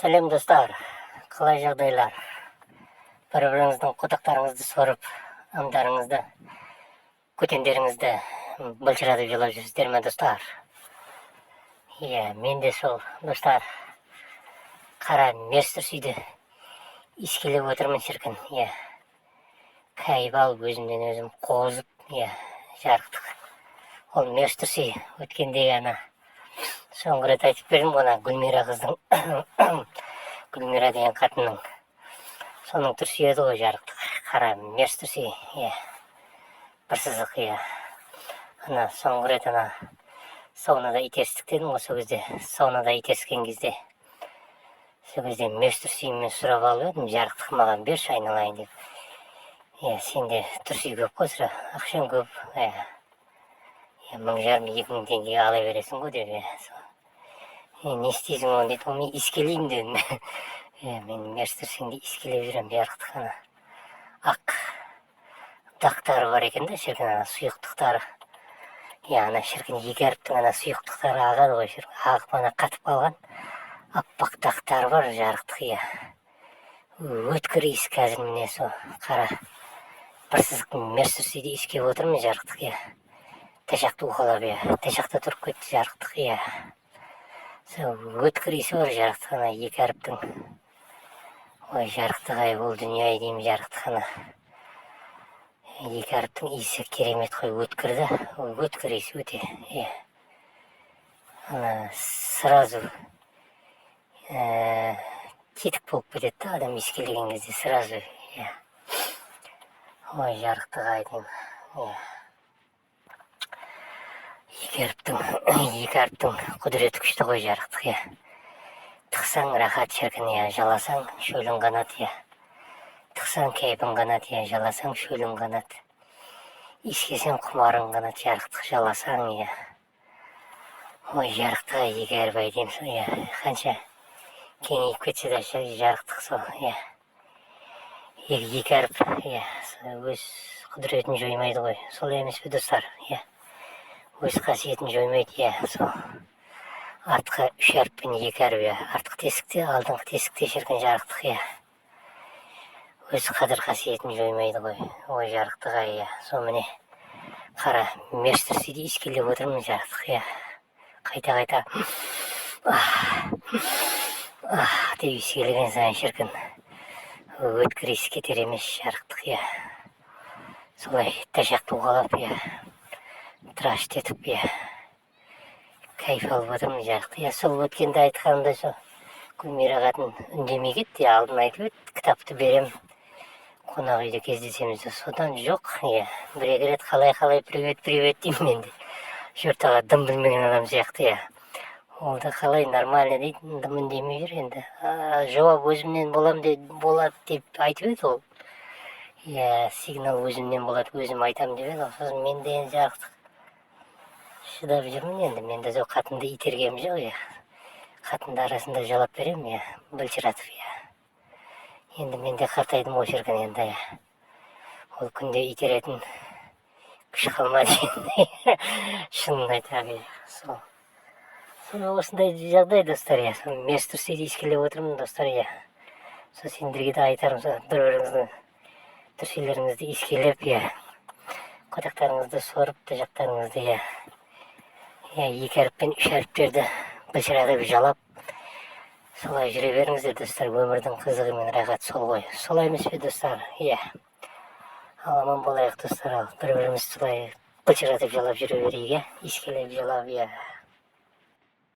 Сәлем достар, қалай жағдайлар? Бір-біріңіздің құттықтарыңызды сорып, ымдарыңызды, көтендеріңізді былжыратып жылап жүрсіздер ме достар? Мен де сол достар, қара Мерседесті искелеп отырмын шіркін. Кайып алып өзімнен өзім қозып, жарықтық. Ол Мерседес өткендегі ана соңғы рет айтып бердім ғана Гүлмира қыздың, Гүлмира деген қатынның. Соның түрсі еді ғой жарықтық. Қара Мерседес, бір сызық, Ана соңғы рет ана саунада итерістік дедім ғой, сол кезде. Саунада итеріскен кезде. Сол кезде Мерседесіммен сұрап алып едім, жарықтық маған берші айналайын деп. Сенде түрсі көп қой, сұра, ақшаң көп. 1500-2000 теңге ала бересің ғой деп. Не істейсің оны дейді, мен искелеймін дедім. Мен Мерседесіңді искелеп жүрем, жарықтық ана. Ақ дақтары бар екен да, шіркін ана сұйықтықтары. Ана шіркін екі әріптің ана сұйықтықтары ағады ғой, шіркін. Ағып ана қатып қалған. Аппақ дақтары бар, жарықтық, Өткір иіс қазір міне со қара бір сызықтың Мерседесті искеп отырмын, жарықтық, Тәшақты уқалап, тәшақта тұрып кетті, жарықтық, Өткір иісі бар, жарықтық, ана екі әріптің. Ой, жарықтық, ол дүние деймін, жарықтық, ана. Екі әріптің иісі керемет қой, өткірді. Өткір иісі өте, Ана сразу тетік болып кетеді, адам искелеген кезде сразу, Ой, жарықтық, деймін, Екі әріптің құдіреті күшті ғой, жарықтық, Тықсаң рахат шіркін, жаласаң шөлін қанат, Тықсаң кейпін қанат, жаласаң шөлін қанат. Искесең құмарың қанат, жарықтық, жаласаң, Ой, жарықтық, екі әрбай деймін, қанша кеңейіп кетсе де жарықтық сол, Екі әріп, өз құдіретін жоймайды ғой, сол емес пе достар, Өз қасиетін жоймайды, сол. Артқы үш әріппен екі әріп, артқы тесікте, алдыңғы тесікте шіркін, жарықтық, Өз қадір қасиетін жоймайды ғой, ой, жарықтық, сол міне. Қара Мерседесті искелеп отырмын, жарықтық, Қайта-қайта деп искелеген сайын шіркін. Өткір иіс кетер емес, жарықтық, Солай тәшақты уқалап, трашт етіп, кайф алып отырмын, жарықтық. Сол өткенде айтқанымда сол Гүлмира қатын үндемей кетті, алдын айтып еді, кітапты берем, қонақ үйде кездесеміз. Содан жоқ, бір-екі рет қалай привет деймін мен де. Жұртаға дым білмеген адам сияқты, Ол да қалай нормально дейді, дым үндемей жүр енді. Жауап өзімнен болады деп айтып еді ол. Сигнал өзімнен болады, өзім айтам деп еді. Сосын мен де енді жарықтық. Шыдап жүрмін енді, мен де сол қатынды itергем жоқ, Қатынды арасында жалап берем, былжыратып, Енді мен де қартайдым ғой шіркін енді, Ол күнде итеретін күш қалмады енді. Шынын айтар, сол. Осындай жағдай, достар, Сол Мерседесті искелеп отырмын, достар, Сол сендерге де айтарым, бір-біріңіздің түрселеріңізді искелеп, құттықтарыңызды сорып, тәжақтарыңызды, екі әріппен үш әріптерді былжыратып жалап, солай жүре беріңіздер, достар, өмірдің қызығы мен рахат сол ғой. Солай емес пе, достар, Аламан болайық, достар, бір-біріміз солай былжыратып жалап жүре берейік, искелеп жалап,